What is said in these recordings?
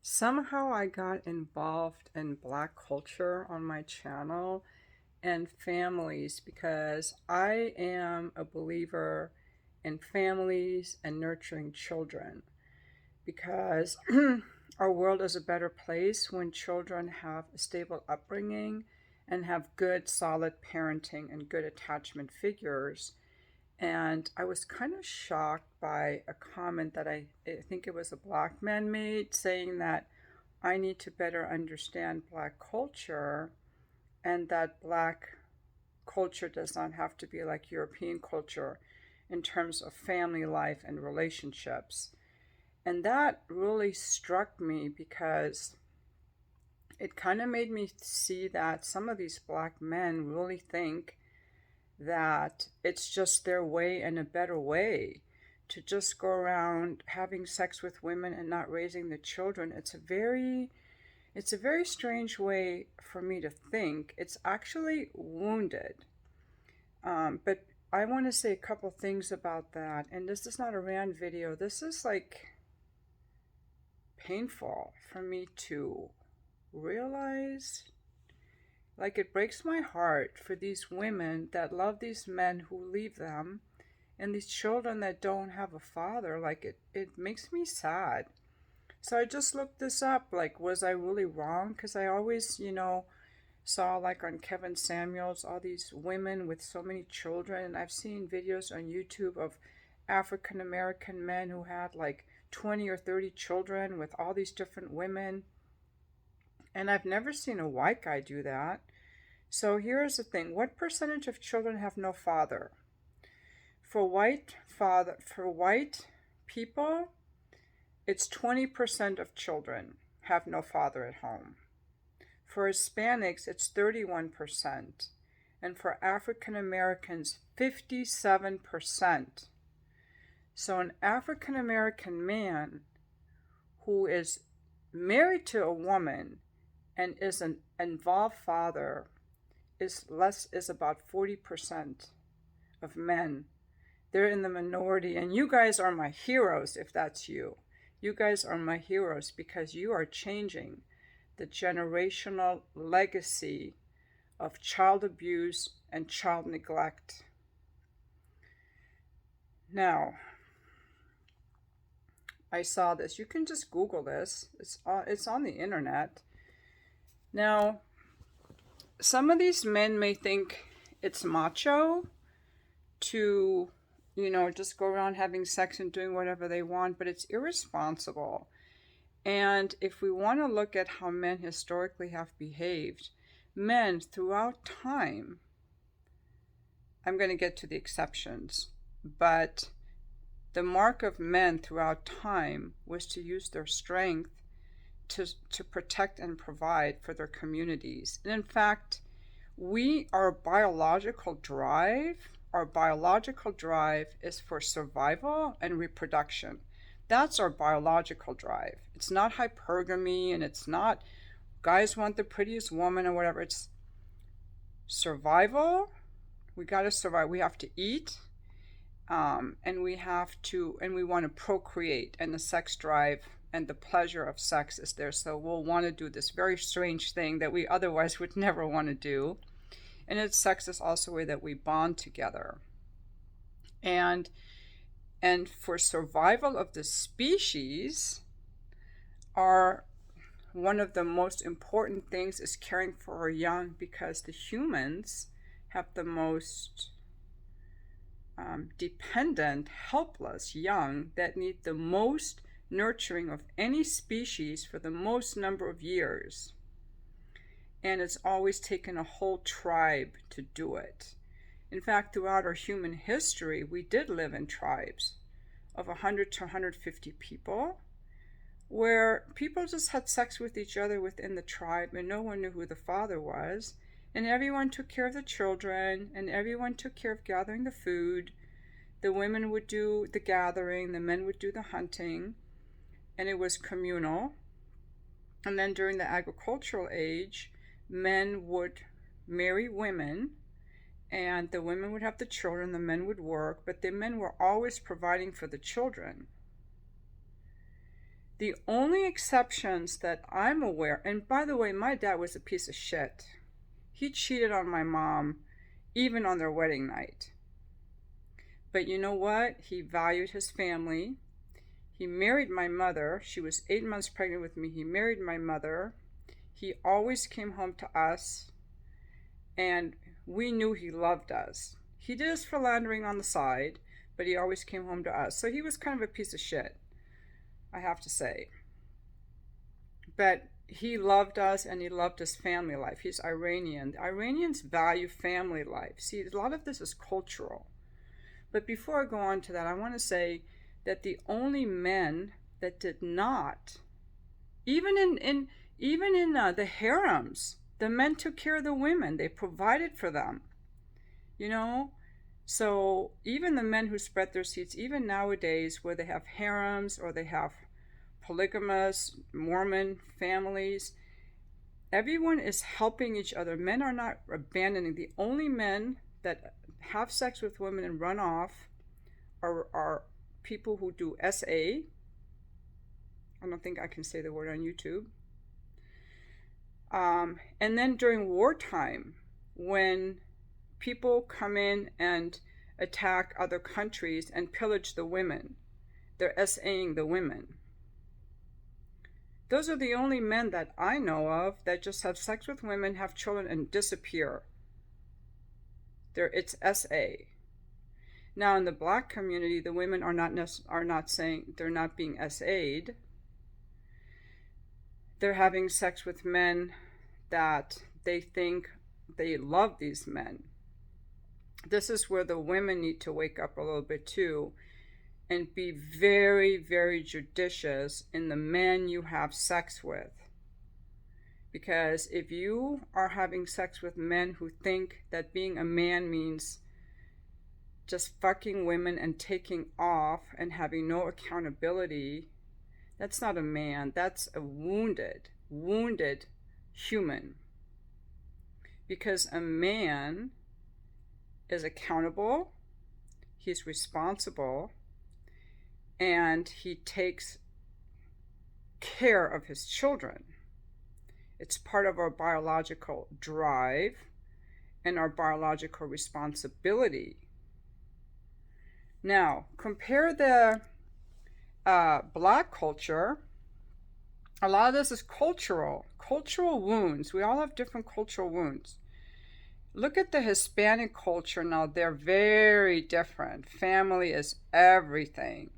Somehow I got involved in Black culture on my channel and families because I am a believer in families and nurturing children because our world is a better place when children have a stable upbringing and have good, solid parenting and good attachment figures. And I was kind of shocked by a comment that I think it was a Black man made, saying that I need to better understand Black culture and that Black culture does not have to be like European culture in terms of family life and relationships. And that really struck me because it kind of made me see that some of these Black men really think that it's just their way and a better way to just go around having sex with women and not raising the children. It's a very strange way for me to think. It's actually wounded. But I want to say a couple things about that. And this is not a rant video. This is like painful for me to realize. Like, it breaks my heart for these women that love these men who leave them and these children that don't have a father. Like, it makes me sad. So I just looked this up. Like, was I really wrong? Because I always, saw like on Kevin Samuels all these women with so many children. And I've seen videos on YouTube of African American men who had like 20 or 30 children with all these different women. And I've never seen a white guy do that. So here's the thing. What percentage of children have no father? For white people, it's 20% of children have no father at home. For Hispanics, it's 31%. And for African Americans, 57%. So an African American man who is married to a woman and is an involved father is about 40% of men. They're in the minority, and you guys are my heroes if that's you. You guys are my heroes because you are changing the generational legacy of child abuse and child neglect. Now, I saw this. You can just Google this. It's on the internet. Now, some of these men may think it's macho to, just go around having sex and doing whatever they want, but it's irresponsible. And if we want to look at how men historically have behaved, men throughout time, I'm going to get to the exceptions, but the mark of men throughout time was to use their strength to protect and provide for their communities. And in fact, our biological drive is for survival and reproduction. That's our biological drive. It's not hypergamy, and it's not guys want the prettiest woman or whatever. It's survival. We got to survive. We have to eat, and we want to procreate, and the sex drive and the pleasure of sex is there. So we'll want to do this very strange thing that we otherwise would never want to do. And sex is also a way that we bond together. And for survival of the species, one of the most important things is caring for our young, because the humans have the most dependent, helpless young that need the most nurturing of any species for the most number of years. And it's always taken a whole tribe to do it. In fact, throughout our human history, we did live in tribes of 100 to 150 people, where people just had sex with each other within the tribe, and no one knew who the father was, and everyone took care of the children, and everyone took care of gathering the food. The women would do the gathering, the men would do the hunting, and it was communal. And then during the agricultural age, men would marry women, and the women would have the children, the men would work, but the men were always providing for the children. The only exceptions that I'm aware, and by the way, my dad was a piece of shit. He cheated on my mom, even on their wedding night. But you know what? He valued his family. He married my mother. She was 8 months pregnant with me. He married my mother. He always came home to us, and we knew he loved us. He did his philandering on the side, but he always came home to us. So he was kind of a piece of shit, I have to say. But he loved us, and he loved his family life. He's Iranian. The Iranians value family life. See, a lot of this is cultural. But before I go on to that, I want to say that the only men that did not, even in the harems, the men took care of the women. They provided for them. You know, so even the men who spread their seats, even nowadays where they have harems or they have polygamous Mormon families, everyone is helping each other. Men are not abandoning. The only men that have sex with women and run off are people who do SA. I don't think I can say the word on YouTube. And then during wartime, when people come in and attack other countries and pillage the women, they're SAing the women. Those are the only men that I know of that just have sex with women, have children, and disappear. It's SA. Now, in the black community, the women are not saying they're not being SA'd. They're having sex with men that they think they love these men. This is where the women need to wake up a little bit too and be very, very judicious in the men you have sex with. Because if you are having sex with men who think that being a man means just fucking women and taking off and having no accountability, that's not a man. That's a wounded human. Because a man is accountable, he's responsible, and he takes care of his children. It's part of our biological drive and our biological responsibility. Now, compare the black culture. A lot of this is cultural wounds. We all have different cultural wounds. Look at the Hispanic culture now. They're very different. Family is everything.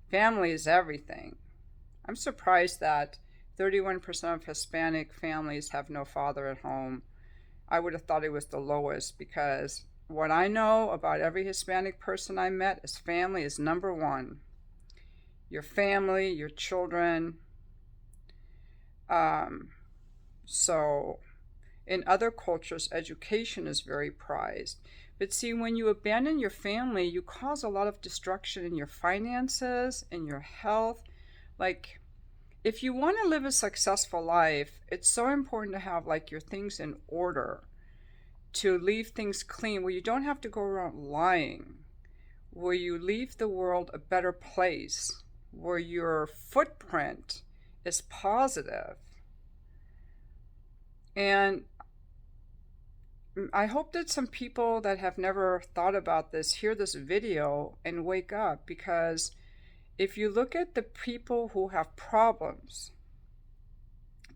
Family is everything. I'm surprised that 31% of Hispanic families have no father at home. I would have thought it was the lowest, because what I know about every Hispanic person I met is family is number one. Your family, your children. So in other cultures, education is very prized. But see, when you abandon your family, you cause a lot of destruction in your finances, in your health. Like, if you want to live a successful life, it's so important to have like your things in order, to leave things clean, where you don't have to go around lying, where you leave the world a better place, where your footprint is positive. And I hope that some people that have never thought about this hear this video and wake up, because if you look at the people who have problems,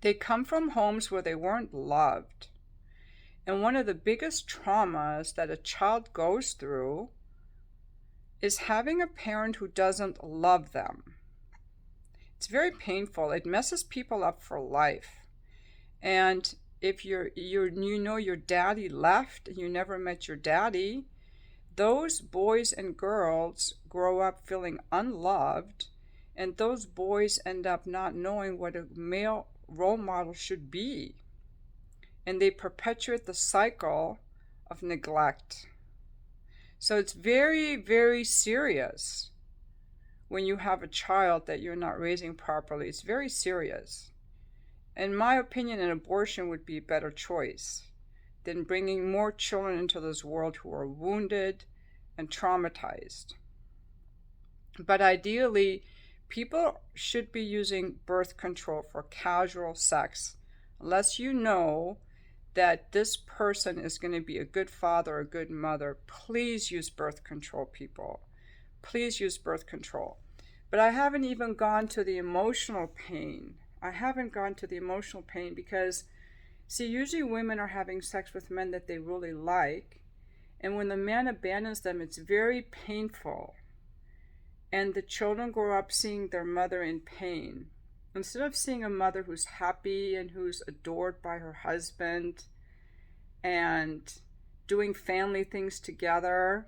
they come from homes where they weren't loved. And one of the biggest traumas that a child goes through is having a parent who doesn't love them. It's very painful. It messes people up for life. And if you know your daddy left and you never met your daddy, those boys and girls grow up feeling unloved, and those boys end up not knowing what a male role model should be. And they perpetuate the cycle of neglect. So it's very, very serious when you have a child that you're not raising properly. It's very serious. In my opinion, an abortion would be a better choice than bringing more children into this world who are wounded and traumatized. But ideally, People should be using birth control for casual sex unless you know that this person is going to be a good father or a good mother. Please use birth control, people. Please use birth control. But I haven't even gone to the emotional pain. I haven't gone to the emotional pain because, see, usually women are having sex with men that they really like. And when the man abandons them, it's very painful. And the children grow up seeing their mother in pain. Instead of seeing a mother who's happy and who's adored by her husband and doing family things together,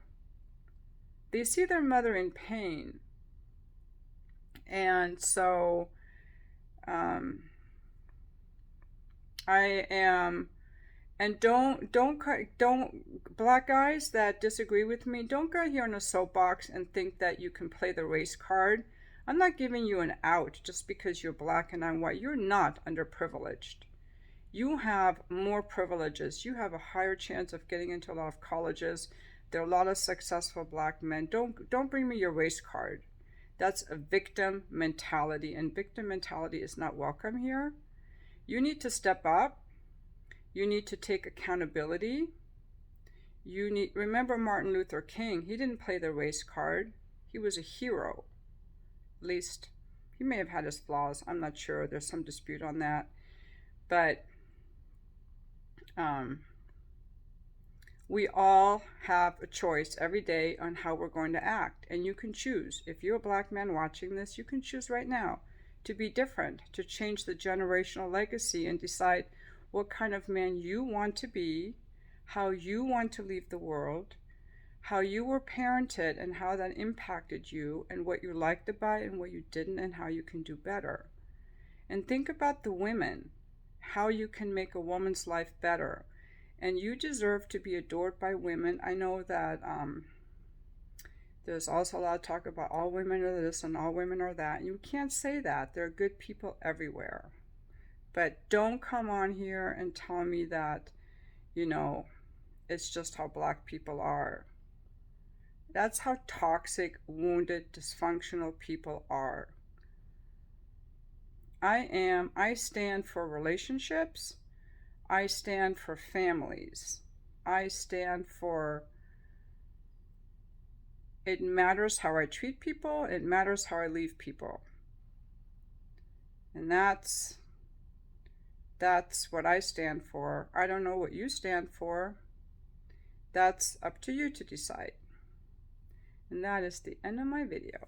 they see their mother in pain. And so I am, and don't black guys that disagree with me, don't go here on a soapbox and think that you can play the race card. I'm not giving you an out just because you're black and I'm white. You're not underprivileged. You have more privileges. You have a higher chance of getting into a lot of colleges. There are a lot of successful black men. Don't bring me your race card. That's a victim mentality, and victim mentality is not welcome here. You need to step up. You need to take accountability. Remember Martin Luther King. He didn't play the race card. He was a hero. At least, he may have had his flaws. I'm not sure. There's some dispute on that. But we all have a choice every day on how we're going to act. And you can choose. If you're a black man watching this, you can choose right now to be different, to change the generational legacy and decide what kind of man you want to be, how you want to leave the world, how you were parented and how that impacted you, and what you liked about it and what you didn't, and how you can do better. And think about the women, how you can make a woman's life better. And you deserve to be adored by women. I know that there's also a lot of talk about all women are this and all women are that. You can't say that. There are good people everywhere. But don't come on here and tell me that, it's just how black people are. That's how toxic, wounded, dysfunctional people are. I stand for relationships. I stand for families. I stand for, it matters how I treat people. It matters how I leave people. And that's what I stand for. I don't know what you stand for. That's up to you to decide. And that is the end of my video.